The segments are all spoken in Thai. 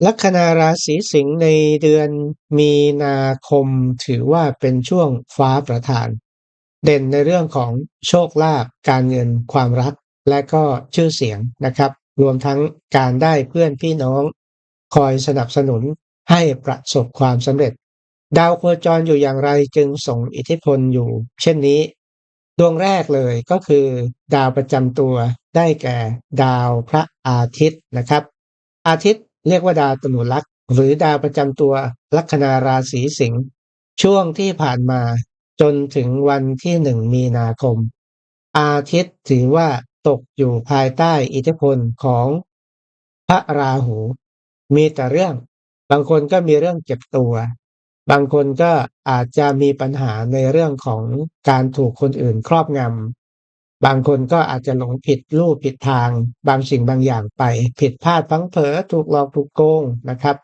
ลัคนาราศีสิงห์ในเดือนมีนาคมถือว่าเป็นช่วงฟ้าประทานเด่นในเรื่องของโชคลาภการเงินความรักและก็ชื่อเสียงนะครับรวมทั้งการได้เพื่อนพี่น้องคอยสนับสนุนให้ประสบความสำเร็จดาวโคจรอยู่อย่างไรจึงส่งอิทธิพลอยู่เช่นนี้ดวงแรกเลยก็คือดาวประจำตัวได้แก่ดาวพระอาทิตย์นะครับ อาทิตย์เรียกว่าดาวตนุลักษ์หรือดาวประจำตัวลัคนาราศีสิงห์ช่วงที่ผ่านมาจนถึงวันที่1 มีนาคมอาทิตย์ถือว่าตกอยู่ภายใต้อิทธิพลของพระราหูมีแต่เรื่องบางคนก็มีเรื่องเจ็บตัวบางคนก็อาจจะมีปัญหาในเรื่องของการถูกคนอื่นครอบงำ บางคนก็อาจจะหลงผิดลู่ผิดทางบางสิ่งบางอย่างไปผิดพลาดพลั้งเผลอถูกหลอกถูกโกงนะครับ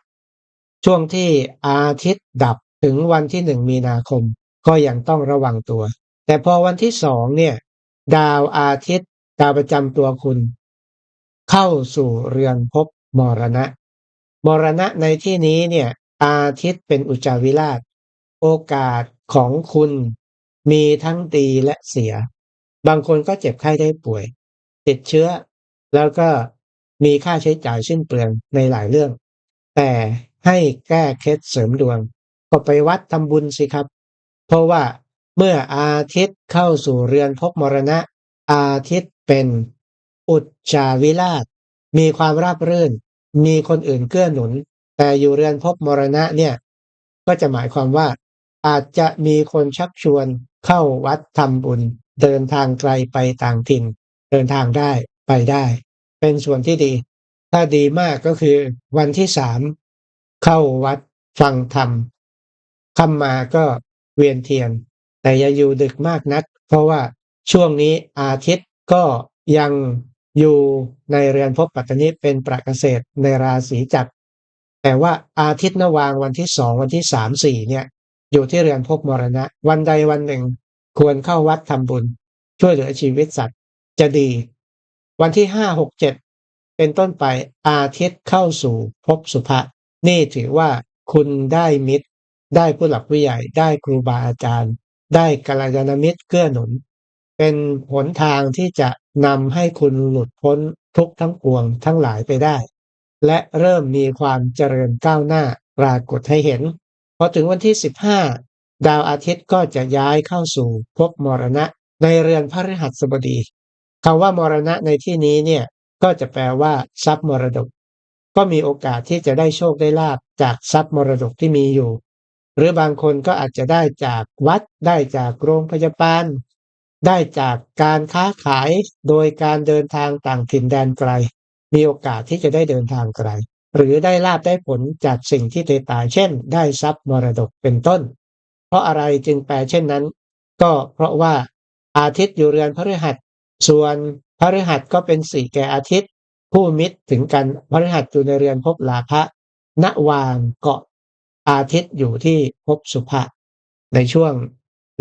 ช่วงที่อาทิตย์ดับถึงวันที่1 มีนาคมก็ยังต้องระวังตัวแต่พอวันที่2เนี่ยดาวอาทิตย์ดาวประจำตัวคุณเข้าสู่เรือนภพมรณะมรณะในที่นี้เนี่ยอาทิตย์เป็นอุจจาวิราชโอกาสของคุณมีทั้งดีและเสีย บางคนก็เจ็บไข้ได้ป่วยติดเชื้อแล้วก็มีค่าใช้จ่ายสิ้นเปลืองในหลายเรื่องแต่ให้แก้เคล็ดเสริมดวงก็ไปวัดทำบุญสิครับเพราะว่าเมื่ออาทิตย์เข้าสู่เรือนภพมรณะอาทิตย์เป็นอุจจาวิราชมีความราบรื่นมีคนอื่นเกื้อหนุนแต่อยู่เรือนภพมรณะเนี่ยก็จะหมายความว่าอาจจะมีคนชักชวนเข้าวัดทำบุญ เดินทางไกลไปต่างถิ่นเดินทางได้ไปได้เป็นส่วนที่ดีถ้าดีมากก็คือวันที่3เข้าวัดฟังธรรมค่ำมาก็เวียนเทียนแต่อย่าอยู่ดึกมากนักเพราะว่าช่วงนี้อาทิตย์ก็ยังอยู่ในเรือนภพปัตตนิเป็นประเกษตรในราศีจักรแต่ว่าอาทิตย์นะวางวันที่2วันที่3 4เนี่ยอยู่ที่เรือนภพมรณะวันใดวันหนึ่ง ควรเข้าวัดทำบุญช่วยเหลือชีวิตสัตว์จะดีวันที่5 6 7เป็นต้นไปอาทิตย์เข้าสู่ภพสุภะนี่ถือว่าคุณได้มิตรได้ผู้หลักผู้ใหญ่ได้ครูบาอาจารย์ได้กัลยาณมิตรเกื้อหนุนเป็นหนทางที่จะนำให้คุณหลุดพ้นทุกข์ทั้งปวงทั้งหลายไปได้และเริ่มมีความเจริญก้าวหน้าปรากฏให้เห็นพอถึงวันที่15 ดาวอาทิตย์ก็จะย้ายเข้าสู่ภพมรณะในเรือนพฤหัสบดีคำว่ามรณะในที่นี้เนี่ยก็จะแปลว่าทรัพย์มรดกก็มีโอกาสที่จะได้โชคได้ลาภจากทรัพย์มรดกที่มีอยู่หรือบางคนก็อาจจะได้จากวัดได้จากโรงพยาบาลได้จากการค้าขายโดยการเดินทางต่างถิ่นแดนไกลมีโอกาสที่จะได้เดินทางไกลหรือได้ลาภได้ผลจากสิ่งที่ตายเช่นได้ทรัพย์มรดกเป็นต้น เพราะอะไรจึงแปลเช่นนั้นก็เพราะว่าอาทิตย์อยู่เรือนพฤหัสส่วนพฤหัสก็เป็นสี่แก่อาทิตย์ผู้มิตรถึงกันพฤหัสอยู่ในเรือนภพลาภะณวางเกาะอาทิตย์อยู่ที่ภพสุภะในช่วง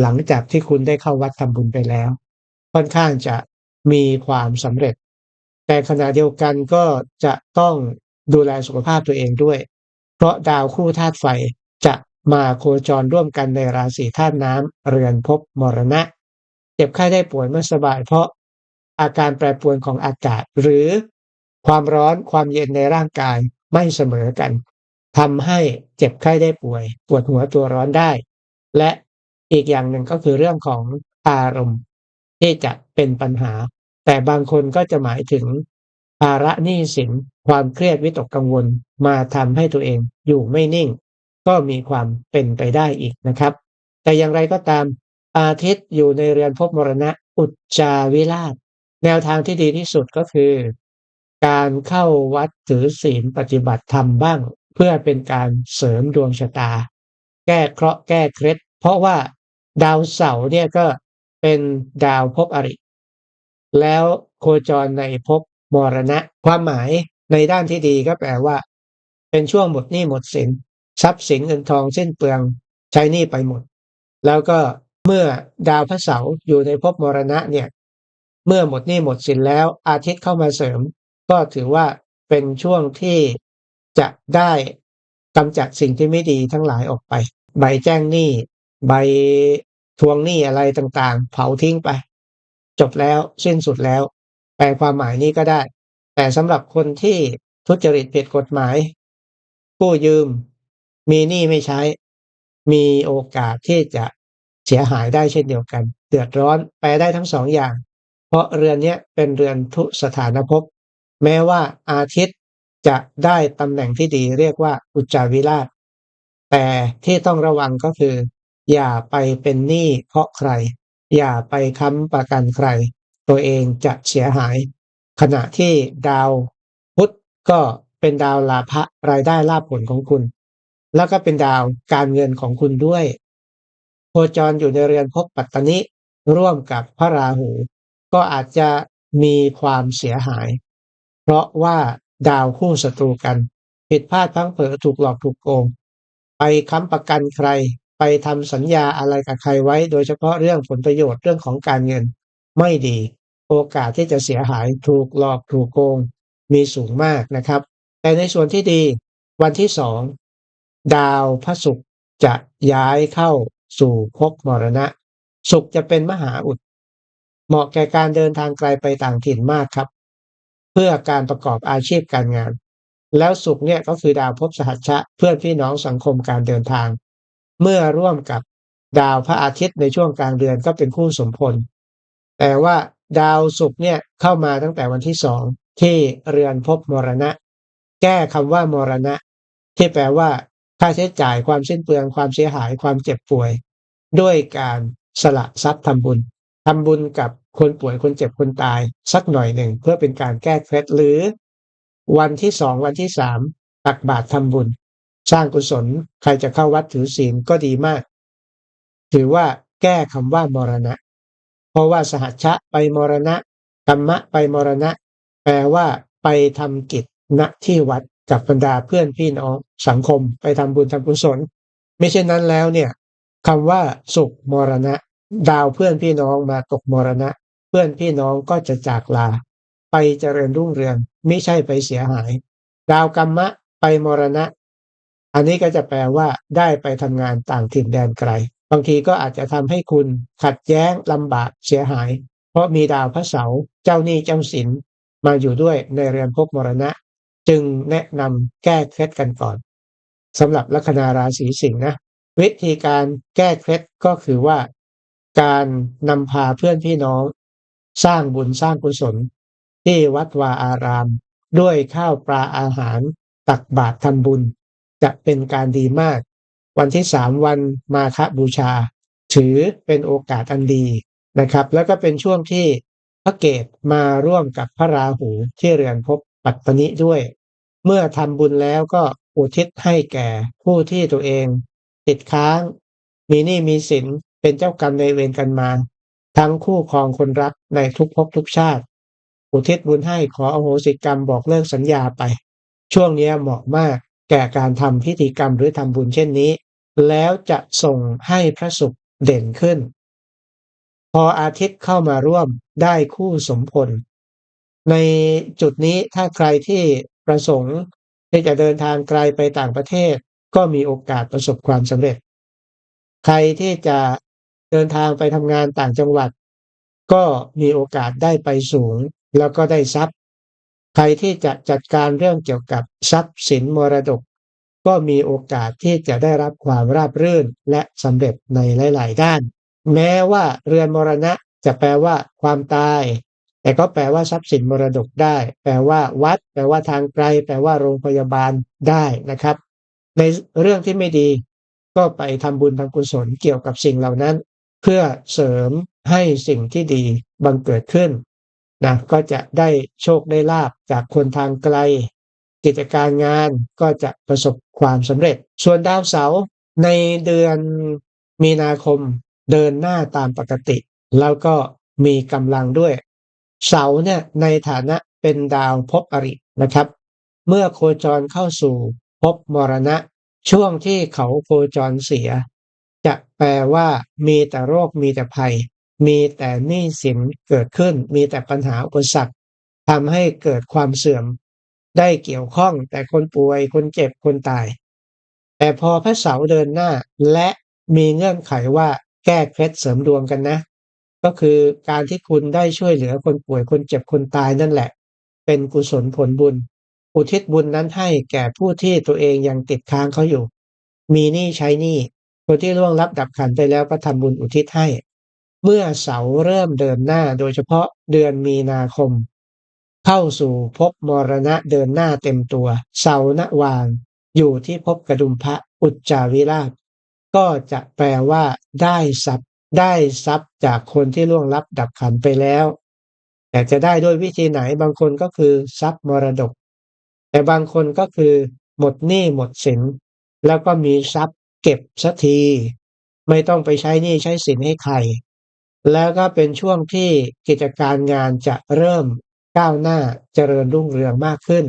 หลังจากที่คุณได้เข้าวัดทำบุญไปแล้วค่อนข้างจะมีความสำเร็จแต่ขณะเดียวกันก็จะต้องดูแลสุขภาพตัวเองด้วยเพราะดาวคู่ธาตุไฟจะ มาโคจรร่วมกันในราศีธาตุน้ำเรือนภพมรณะเจ็บไข้ได้ป่วยไม่สบายเพราะอาการแปรปรวนของอากาศหรือความร้อนความเย็นในร่างกายไม่เสมอกันทำให้เจ็บไข้ได้ป่วยปวดหัวตัวร้อนได้และอีกอย่างหนึ่งก็คือเรื่องของอารมณ์ที่จะเป็นปัญหาแต่บางคนก็จะหมายถึงภาระหนี้สินความเครียดวิตกกังวลมาทำให้ตัวเองอยู่ไม่นิ่ง ก็มีความเป็นไปได้อีกนะครับแต่อย่างไรก็ตามอาทิตย์อยู่ในเรือนภพมรณะอุจจาวิราชแนวทางที่ดีที่สุดก็คือการเข้าวัดถือศีลปฏิบัติธรรมบ้างเพื่อเป็นการเสริมดวงชะตาแก้เคราะห์แก้เคล็ดเพราะว่าดาวเสาร์เนี่ยก็เป็นดาวภพอริแล้วโคจรในภพมรณะความหมายในด้านที่ดีก็แปลว่าเป็นช่วงหมดหนี้หมดสิน ทรัพย์สินเงินทองสิ้นเปลืองใช้หนี้ไปหมดแล้วก็เมื่อดาวพระเสาร์อยู่ในภพมรณะเนี่ยเมื่อหมดหนี้หมดสินแล้วอาทิตย์เข้ามาเสริมก็ถือว่าเป็นช่วงที่ จะได้กำจัดสิ่งที่ไม่ดีทั้งหลายออกไปใบแจ้งหนี้ใบทวงหนี้อะไรต่างๆเผาทิ้งไปจบแล้วสิ้นสุดแล้วแปลความหมายนี้ก็ได้แต่สำหรับคนที่ทุจริตผิดกฎหมายกู้ยืมมีหนี้ไม่ใช้มีโอกาสที่จะเสียหายได้เช่นเดียวกันเดือดร้อนแปลได้ทั้งสองอย่างเพราะเรือนเนี้ยเป็นเรือนทุสถานภพแม้ว่าอาทิตย์จะได้ตำแหน่งที่ดีเรียกว่าอุจจาวิราชแต่ที่ต้องระวังก็คืออย่าไปเป็นหนี้เพราะใครอย่าไปค้ำประกันใครตัวเองจะเสียหายขณะที่ดาวพุธก็เป็นดาวลาภะรายได้ลาภผลของคุณแล้วก็เป็นดาวการเงินของคุณด้วยโคจรอยู่ในเรือนภพปัตตนิร่วมกับพระราหูก็อาจจะมีความเสียหายเพราะว่าดาวคู่ศัตรูกันผิดพลาดพลั้งเผลอถูกหลอกถูกโกงไปค้ำประกันใครไปทำสัญญาอะไรกับใครไว้โดยเฉพาะเรื่องผลประโยชน์เรื่องของการเงินไม่ดีโอกาสที่จะเสียหายถูกหลอกถูกโกงมีสูงมากนะครับแต่ในส่วนที่ดีวันที่2ดาวพระศุกร์จะย้ายเข้าสู่ภพมรณะศุกร์จะเป็นมหาอุดเหมาะแก่การเดินทางไกลไปต่างถิ่นมากครับเพื่อการประกอบอาชีพการงานแล้วศุกร์เนี่ยก็คือดาวภพสหัชชะเพื่อนพี่น้องสังคมการเดินทางเมื่อร่วมกับดาวพระอาทิตย์ในช่วงกลางเดือนก็เป็นคู่สมพลแต่ว่าดาวศุกร์เนี่ยเข้ามาตั้งแต่วันที่2ที่เรือนภพมรณะแก้คำว่ามรณะที่แปลว่าค่าใช้จ่ายความสิ้นเปลืองความเสียหายความเจ็บป่วยด้วยการสละทรัพย์ทำบุญกับคนป่วยคนเจ็บคนตายสักหน่อยหนึ่งเพื่อเป็นการแก้เคล็ดหรือวันที่2วันที่3ตักบาตรทำบุญสร้างกุศลใครจะเข้าวัดถือศีลก็ดีมากถือว่าแก้คำว่ามรณะเพราะว่าสหัชชะไปมรณะกัมมะไปมรณะแปลว่าไปทำกิจณที่วัดกับบรรดาเพื่อนพี่น้องสังคมไปทำบุญทำกุศลไม่เช่นนั้นแล้วเนี่ยคำว่าสุขมรณะดาวเพื่อนพี่น้องมาตกมรณะเพื่อนพี่น้องก็จะจากลาไปเจริญรุ่งเรืองไม่ใช่ไปเสียหายดาวกัมมะไปมรณะอันนี้ก็จะแปลว่าได้ไปทำงานต่างถิ่นแดนไกลบางทีก็อาจจะทำให้คุณขัดแย้งลำบากเสียหายเพราะมีดาวพระเสาร์เจ้าหนี้เจ้าสินมาอยู่ด้วยในเรือนภพมรณะจึงแนะนำแก้เคล็ดกันก่อนสำหรับลัคนาราศีสิงห์นะวิธีการแก้เคล็ดก็คือว่าการนำพาเพื่อนพี่น้องสร้างบุญสร้างกุศลที่วัดวาอารามด้วยข้าวปลาอาหารตักบาตรทำบุญจะเป็นการดีมากวันที่3วันมาฆบูชาถือเป็นโอกาสอันดีนะครับแล้วก็เป็นช่วงที่พระเกศมาร่วมกับพระราหูที่เรือนภพปัตตนิด้วยเมื่อทำบุญแล้วก็อุทิศให้แก่ผู้ที่ตัวเองติดค้างมีหนี้มีสินเป็นเจ้ากรรมนายเวรกันมาทั้งคู่ครองคนรักในทุกภพทุกชาติอุทิศบุญให้ขออโหสิกรรมบอกเลิกสัญญาไปช่วงนี้เหมาะมากแก่การทำพิธีกรรมหรือทำบุญเช่นนี้แล้วจะส่งให้พระศุกร์เด่นขึ้นพออาทิตย์เข้ามาร่วมได้คู่สมพลในจุดนี้ถ้าใครที่ประสงค์ที่จะเดินทางไกลไปต่างประเทศก็มีโอกาสประสบความสำเร็จใครที่จะเดินทางไปทำงานต่างจังหวัดก็มีโอกาสได้ไปสูงแล้วก็ได้ทรัพย์ใครที่จะจัดการเรื่องเกี่ยวกับทรัพย์สินมรดกก็มีโอกาสที่จะได้รับความราบรื่นและสำเร็จในหลายๆด้านแม้ว่าเรือนมรณะจะแปลว่าความตายแต่ก็แปลว่าทรัพย์สินมรดกได้แปลว่าวัดแปลว่าทางไกลแปลว่าโรงพยาบาลได้นะครับในเรื่องที่ไม่ดีก็ไปทำบุญทำกุศลเกี่ยวกับสิ่งเหล่านั้นเพื่อเสริมให้สิ่งที่ดีบังเกิดขึ้นนะก็จะได้โชคได้ลาภจากคนทางไกลกิจการงานก็จะประสบความสำเร็จส่วนดาวเสาร์ในเดือนมีนาคมเดินหน้าตามปกติแล้วก็มีกำลังด้วยเสาร์เนี่ยในฐานะเป็นดาวภพอรินะครับเมื่อโคจรเข้าสู่ภพมรณะช่วงที่เขาโคจรเสียจะแปลว่ามีแต่โรคมีแต่ภัยมีแต่หนี้สินเกิดขึ้นมีแต่ปัญหาอุปสรรคทำให้เกิดความเสื่อม ได้เกี่ยวข้องแต่คนป่วยคนเจ็บคนตายแต่พอพระเสาร์เดินหน้าและมีเงื่อนไขว่าแก้เคล็ดเสริมดวงกันนะก็คือการที่คุณได้ช่วยเหลือคนป่วยคนเจ็บคนตายนั่นแหละเป็นกุศลผลบุญอุทิศบุญนั้นให้แก่ผู้ที่ตัวเองยังติดค้างเขาอยู่มีหนี้ใช้หนี้คนที่ล่วงลับดับขันไปแล้วก็ทำบุญอุทิศให้เมื่อเสาร์เริ่มเดินหน้าโดยเฉพาะเดือนมีนาคมเข้าสู่ภพมรณะเดินหน้าเต็มตัวเสาร์ณวางอยู่ที่ภพกดุมพระอุจจาวิราชก็จะแปลว่าได้ทรัพย์ได้ทรัพย์จากคนที่ล่วงลับดับขันไปแล้วแต่จะได้ด้วยวิธีไหนบางคนก็คือทรัพย์มรดกแต่บางคนก็คือหมดหนี้หมดสินแล้วก็มีทรัพย์เก็บสักทีไม่ต้องไปใช้หนี้ใช้สินให้ใครแล้วก็เป็นช่วงที่กิจการงานจะเริ่มก้าวหน้าเจริญรุ่งเรืองมากขึ้น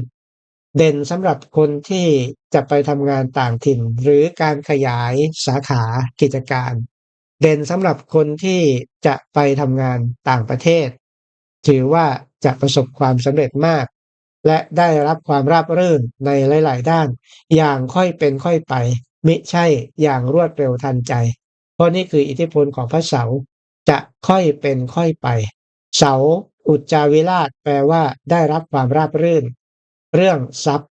เด่นสำหรับคนที่จะไปทำงานต่างถิ่นหรือการขยายสาขากิจการเด่นสำหรับคนที่จะไปทำงานต่างประเทศถือว่าจะประสบความสำเร็จมากและได้รับความราบรื่นในหลายๆด้านอย่างค่อยเป็นค่อยไปมิใช่อย่างรวดเร็วทันใจเพราะนี่คืออิทธิพลของพระเสาร์จะค่อยเป็นค่อยไปเสาอุจจาวิราชแปลว่าได้รับความราบรื่นเรื่องทรัพย์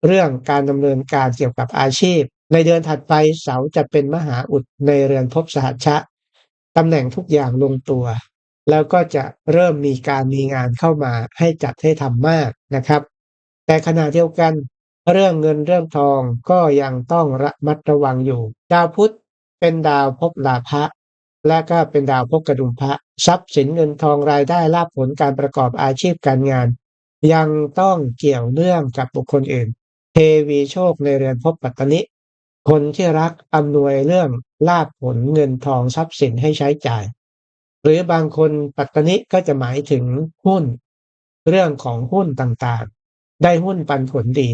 เรื่องการดำเนินการเกี่ยวกับอาชีพในเดือนถัดไปเสาจะเป็นมหาอุดในเรือนภพสหัชชะตำแหน่งทุกอย่างลงตัวแล้วก็จะเริ่มมีการมีงานเข้ามาให้จัดให้ทำมากนะครับแต่ขณะเดียวกันเรื่องเงินเรื่องทองก็ยังต้องระมัดระวังอยู่ดาวพุธเป็นดาวภพลาภะและก็เป็นดาวภพกดุมพะทรัพย์สินเงินทองรายได้ลาภผลการประกอบอาชีพการงานยังต้องเกี่ยวเนื่องกับบุคคลอื่นเทวีโชคในเรือนภพปัตตนิคนที่รักอำนวยเรื่องลาภผลเงินทองทรัพย์สินให้ใช้จ่ายหรือบางคนปัตตนิก็จะหมายถึงหุ้นเรื่องของหุ้นต่างๆได้หุ้นปันผลดี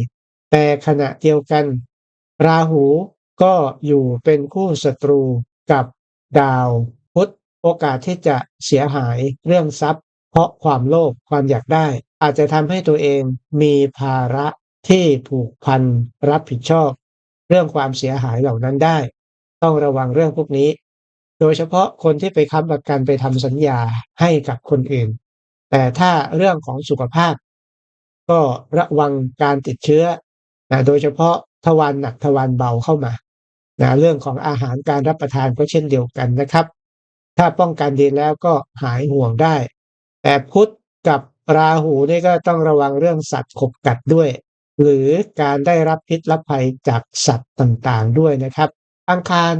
แต่ขณะเดียวกันราหูก็อยู่เป็นคู่ศัตรูกับดาวพุธโอกาสที่จะเสียหายเรื่องทรัพย์เพราะความโลภความอยากได้อาจจะทำให้ตัวเองมีภาระที่ผูกพันรับผิดชอบเรื่องความเสียหายเหล่านั้นได้ต้องระวังเรื่องพวกนี้โดยเฉพาะคนที่ไปค้ำประกันไปทำสัญญาให้กับคนอื่นแต่ถ้าเรื่องของสุขภาพก็ระวังการติดเชื้อโดยเฉพาะทวารหนักทวารเบาเข้ามาเรื่องของอาหารการรับประทานก็เช่นเดียวกันนะครับถ้าป้องกันดีแล้วก็หายห่วงได้แต่พุธกับราหูนี่ก็ต้องระวังเรื่องสัตว์ขบกัดด้วยหรือการได้รับพิษรับภัยจากสัตว์ต่างๆด้วยนะครับอังคาร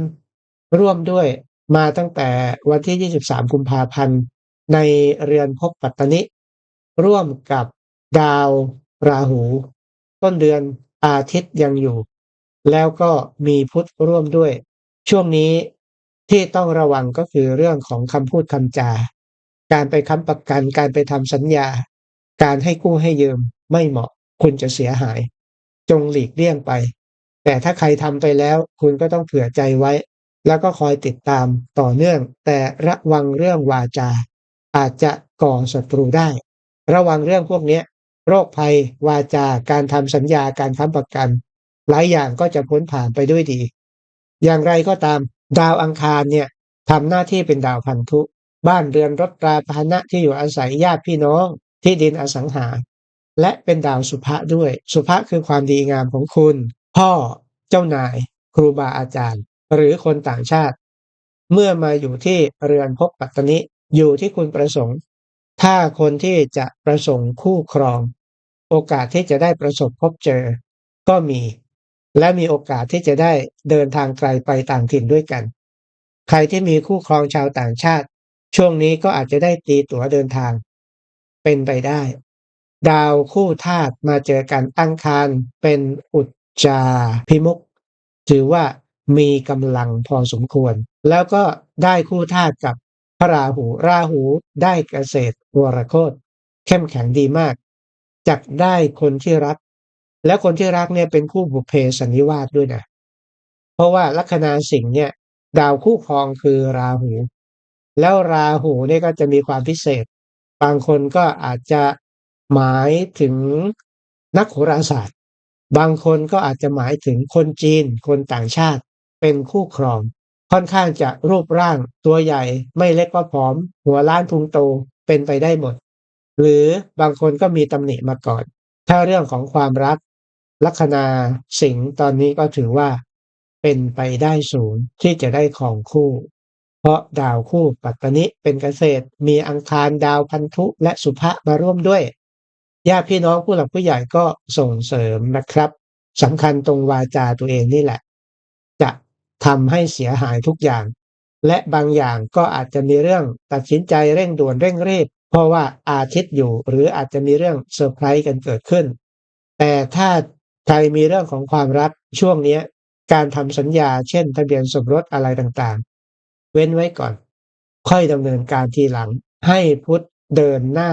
ร่วมด้วยมาตั้งแต่วันที่23กุมภาพันธ์ในเรือนภพปัตตนิร่วมกับดาวราหูต้นเดือนอาทิตย์ยังอยู่แล้วก็มีพุธร่วมด้วยช่วงนี้ที่ต้องระวังก็คือเรื่องของคำพูดคำจาการไปค้ำประกันการไปทำสัญญาการให้กู้ให้ยืมไม่เหมาะคุณจะเสียหายจงหลีกเลี่ยงไปแต่ถ้าใครทำไปแล้วคุณก็ต้องเผื่อใจไว้แล้วก็คอยติดตามต่อเนื่องแต่ระวังเรื่องวาจาอาจจะก่อศัตรูได้ระวังเรื่องพวกนี้โรคภัยวาจาการทำสัญญาการค้ำประกันหลายอย่างก็จะพ้นผ่านไปด้วยดีอย่างไรก็ตามดาวอังคารเนี่ยทำหน้าที่เป็นดาวพันธุบ้านเรือนรถราพาหนะที่อยู่อาศัยญาติพี่น้องที่ดินอสังหาและเป็นดาวสุภะด้วยสุภะคือความดีงามของคุณพ่อเจ้านายครูบาอาจารย์หรือคนต่างชาติเมื่อมาอยู่ที่เรือนภพปัตตนิอยู่ที่คุณประสงค์ถ้าคนที่จะประสงค์คู่ครองโอกาสที่จะได้ประสบพบเจอก็มีและมีโอกาสที่จะได้เดินทางไกลไปต่างถิ่นด้วยกันใครที่มีคู่ครองชาวต่างชาติช่วงนี้ก็อาจจะได้ตีตั๋วเดินทางเป็นไปได้ดาวคู่ธาตุมาเจอกันอังคารเป็นอุจจาพิมุขถือว่ามีกำลังพอสมควรแล้วก็ได้คู่ธาตุกับพระราหูราหูได้เกษตรวรโคตเข้มแข็งดีมากจักได้คนที่รักและคนที่รักเนี่ยเป็นคู่บุพเพสันนิวาสด้วยนะเพราะว่าลัคนาสิงห์เนี่ยดาวคู่ครองคือราหูแล้วราหูเนี่ยก็จะมีความพิเศษบางคนก็อาจจะหมายถึง นักโหราศาสตร์บางคนก็อาจจะหมายถึงคนจีนคนต่างชาติเป็นคู่ครองค่อนข้างจะรูปร่างตัวใหญ่ไม่เล็กก็ผอมหัวล้านพุงโตเป็นไปได้หมดหรือบางคนก็มีตำหนิมาก่อนถ้าเรื่องของความรักลัคนาสิงห์ตอนนี้ก็ถือว่าเป็นไปได้สูงที่จะได้ครองคู่เพราะดาวคู่ปัตตนิเป็นเกษตรมีอังคารดาวพันธุและสุภะมาร่วมด้วยญาติพี่น้องผู้หลักผู้ใหญ่ก็ส่งเสริมนะครับสำคัญตรงวาจาตัวเองนี่แหละจะทำให้เสียหายทุกอย่างและบางอย่างก็อาจจะมีเรื่องตัดสินใจเร่งด่วนเร่งรีบเพราะว่าอาทิตย์อยู่หรืออาจจะมีเรื่องเซอร์ไพรส์กันเกิดขึ้นแต่ถ้าใครมีเรื่องของความรักช่วงเนี้ยการทำสัญญาเช่นทะเบียนสมรสอะไรต่างๆเว้นไว้ก่อนค่อยดำเนินการทีหลังให้พุธเดินหน้า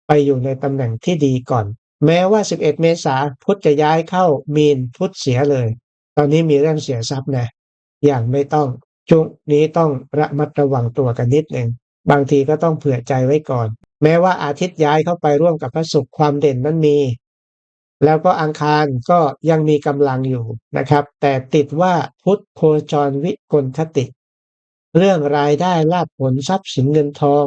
ไปอยู่ในตำแหน่งที่ดีก่อนแม้ว่า11เมษาพุธจะย้ายเข้ามีนพุธเสียเลยตอนนี้มีเรื่องเสียทรัพย์นะอย่างไม่ต้องช่วงนี้ต้องระมัดระวังตัวกันนิดหนึ่งบางทีก็ต้องเผื่อใจไว้ก่อนแม้ว่าอาทิตย์ย้ายเข้าไปร่วมกับพระศุกร์ความเด่นนั้นมีแล้วก็อังคารก็ยังมีกำลังอยู่นะครับแต่ติดว่าพุธโคจรวิกลคติเรื่องรายได้ลาภผลทรัพย์สินเงินทอง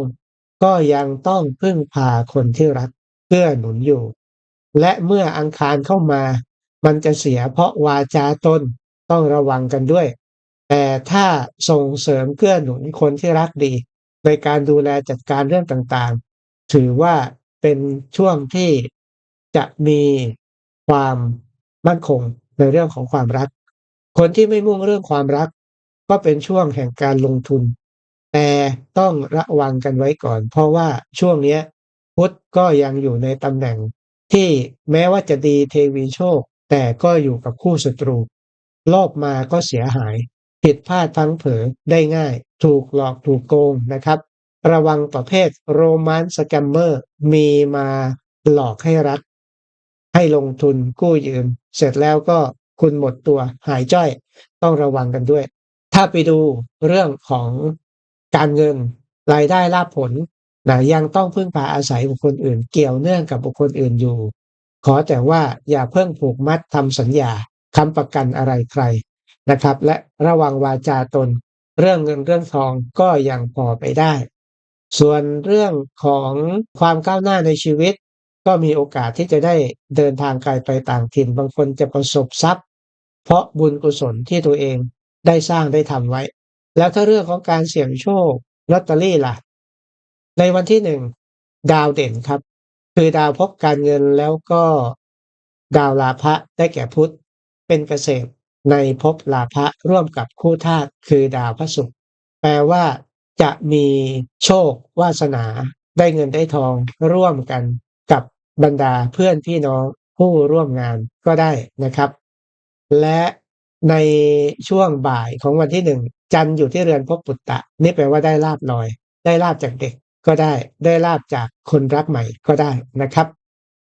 ก็ยังต้องพึ่งพาคนที่รักเกื้อหนุนอยู่และเมื่ออังคารเข้ามามันจะเสียเพราะวาจาตนต้องระวังกันด้วยแต่ถ้าส่งเสริมเกื้อหนุนคนที่รักดีในการดูแลจัดการเรื่องต่างๆถือว่าเป็นช่วงที่จะมีความมั่นคงในเรื่องของความรักคนที่ไม่มุ่งเรื่องความรักก็เป็นช่วงแห่งการลงทุนแต่ต้องระวังกันไว้ก่อนเพราะว่าช่วงเนี้ยพุธก็ยังอยู่ในตำแหน่งที่แม้ว่าจะดีเทวีโชคแต่ก็อยู่กับคู่ศัตรูโลภมาก็เสียหายผิดพลาดพลั้งเผลอได้ง่ายถูกหลอกถูกโกงนะครับระวังประเภทโรแมนต์สแกมเมอร์มีมาหลอกให้รักให้ลงทุนกู้ยืมเสร็จแล้วก็คุณหมดตัวหายจ้อยต้องระวังกันด้วยถ้าไปดูเรื่องของการเงินรายได้ลาภผลยังต้องพึ่งพาอาศัยบุคคลอื่นเกี่ยวเนื่องกับบุคคลอื่นอยู่ขอแต่ว่าอย่าเพิ่งผูกมัดทำสัญญาค้ำประกันอะไรใครนะครับและระวังวาจาตนเรื่องเงินเรื่องทองก็ยังพอไปได้ส่วนเรื่องของความก้าวหน้าในชีวิตก็มีโอกาสที่จะได้เดินทางไกลไปต่างถิ่นบางคนจะประสบทรัพย์เพราะบุญกุศลที่ตัวเองได้สร้างได้ทำไว้แล้วถ้าเรื่องของการเสี่ยงโชคลอตเตอรี่ล่ะในวันที่1ดาวเด่นครับคือดาวภพการเงินแล้วก็ดาวราพะได้แก่พุธเป็นเกษตรในภพราพะร่วมกับคู่ธาตุคือดาวพระศุกร์แปลว่าจะมีโชควาสนาได้เงินได้ทองร่วมกันกับบรรดาเพื่อนพี่น้องผู้ร่วมงานก็ได้นะครับและในช่วงบ่ายของวันที่1จันทร์อยู่ที่เรือนภพปุตตะนี่แปลว่าได้ลาภลอยได้ลาภจากเด็กก็ได้ได้ลาภจากคนรักใหม่ก็ได้นะครับ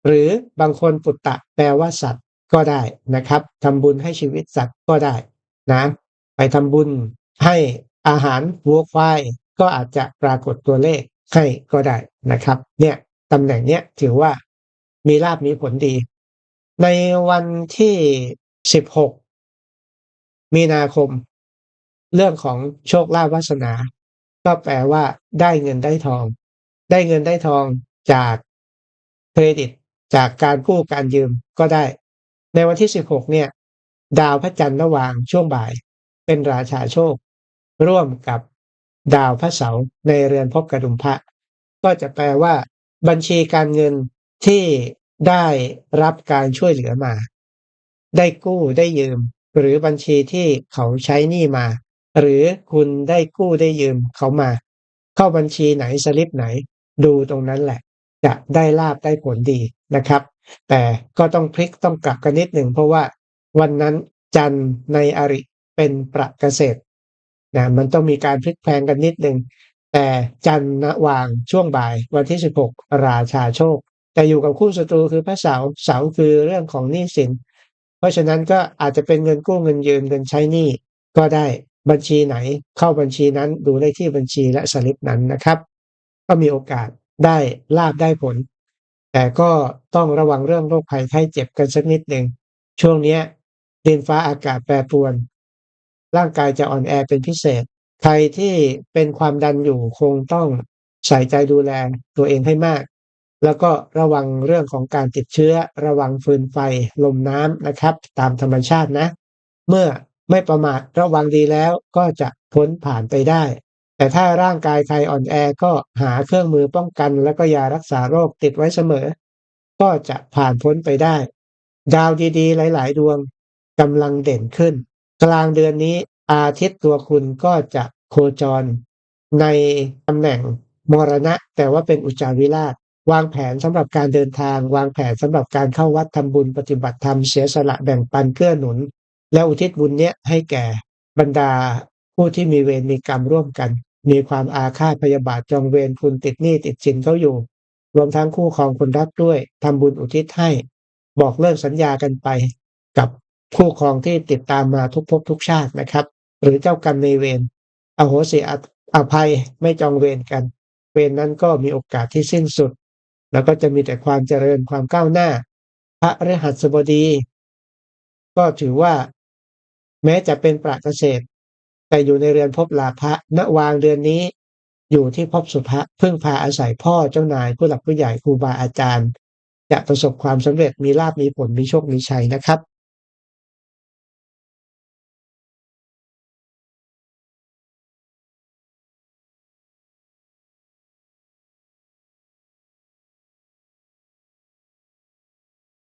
หรือบางคนปุตตะแปลว่าสัตว์ก็ได้นะครับทำบุญให้ชีวิตสัตว์ก็ได้นะไปทำบุญให้อาหารวัวควายก็อาจจะปรากฏตัวเลขให้ก็ได้นะครับเนี่ยตำแหน่งเนี้ยถือว่ามีลาภมีผลดีในวันที่16มีนาคมเรื่องของโชคลาภวาสนาก็แปลว่าได้เงินได้ทองได้เงินได้ทองจากเครดิตจากการกู้การยืมก็ได้ในวันที่16เนี่ยดาวพระจันทร์ระหว่างช่วงบ่ายเป็นราชาโชคร่วมกับดาวพระเสาร์ในเรือนภพกดุมพระก็จะแปลว่าบัญชีการเงินที่ได้รับการช่วยเหลือมาได้กู้ได้ยืมหรือบัญชีที่เขาใช้หนี้มาหรือคุณได้กู้ได้ยืมเขามาเข้าบัญชีไหนสลิปไหนดูตรงนั้นแหละจะได้ลาภได้ผลดีนะครับแต่ก็ต้องพลิกต้องกลับกันนิดหนึ่งเพราะว่าวันนั้นจันทร์ในอริเป็นประเกษตรมันต้องมีการพลิกแพลงกันนิดหนึ่งแต่จันทร์วางช่วงบ่ายวันที่16ราชาโชคแต่อยู่กับคู่ศัตรูคือพระเสาร์เสาร์คือเรื่องของหนี้สินเพราะฉะนั้นก็อาจจะเป็นเงินกู้เงินยืมเงินใช้หนี้ก็ได้บัญชีไหนเข้าบัญชีนั้นดูเลขที่บัญชีและสลิปนั้นนะครับก็มีโอกาสได้ลาภได้ผล แต่ก็ต้องระวังเรื่องโรคภัยไข้เจ็บกันสักนิดหนึ่งช่วงเนี้ยดินฟ้าอากาศแปรปรวนร่างกายจะอ่อนแอเป็นพิเศษใครที่เป็นความดันอยู่คงต้องใส่ใจดูแลตัวเองให้มากแล้วก็ระวังเรื่องของการติดเชื้อระวังฟืนไฟลมน้ำนะครับตามธรรมชาตินะเมื่อไม่ประมาทระวังดีแล้วก็จะพ้นผ่านไปได้ แต่ถ้าร่างกายใครอ่อนแอก็หาเครื่องมือป้องกันแล้วก็ยารักษาโรคติดไว้เสมอก็จะผ่านพ้นไปได้ดาวดีๆหลายๆดวงกำลังเด่นขึ้นกลางเดือนนี้อาทิตย์ตัวคุณก็จะโคจรในตำแหน่งมรณะแต่ว่าเป็นอุจจาวิราชวางแผนสำหรับการเดินทางวางแผนสำหรับการเข้าวัดทำบุญปฏิบัติธรรมเสียสละแบ่งปันเกื้อหนุนและอุทิศบุญเนี้ยให้แก่บรรดาผู้ที่มีเวรมีกรรมร่วมกัน มีความอาฆาตพยาบาทจองเวรคุณติดหนี้ติดสินเขาอยู่รวมทั้งคู่ครองคนรักด้วยทำบุญอุทิศให้บอกเลิกสัญญากันไปกับคู่ครองที่ติดตามมาทุกภพทุกชาตินะครับหรือเจ้ากรรมนายเวรอโหสิอภัยไม่จองเวรกันเวรนั้นก็มีโอกาสที่สิ้นสุดแล้วก็จะมีแต่ความเจริญความก้าวหน้าพระฤหัสบดีก็ถือว่าแม้จะเป็นปราเกษตร แต่อยู่ในเรือนภพลาภะณวางเดือนนี้อยู่ที่ภพสุภะพึ่งพาอาศัยพ่อเจ้านายผู้หลักผู้ใหญ่ครูบาอาจารย์จะประสบความสำเร็จมีลาภมีผลมีโชคมีชัยนะครับ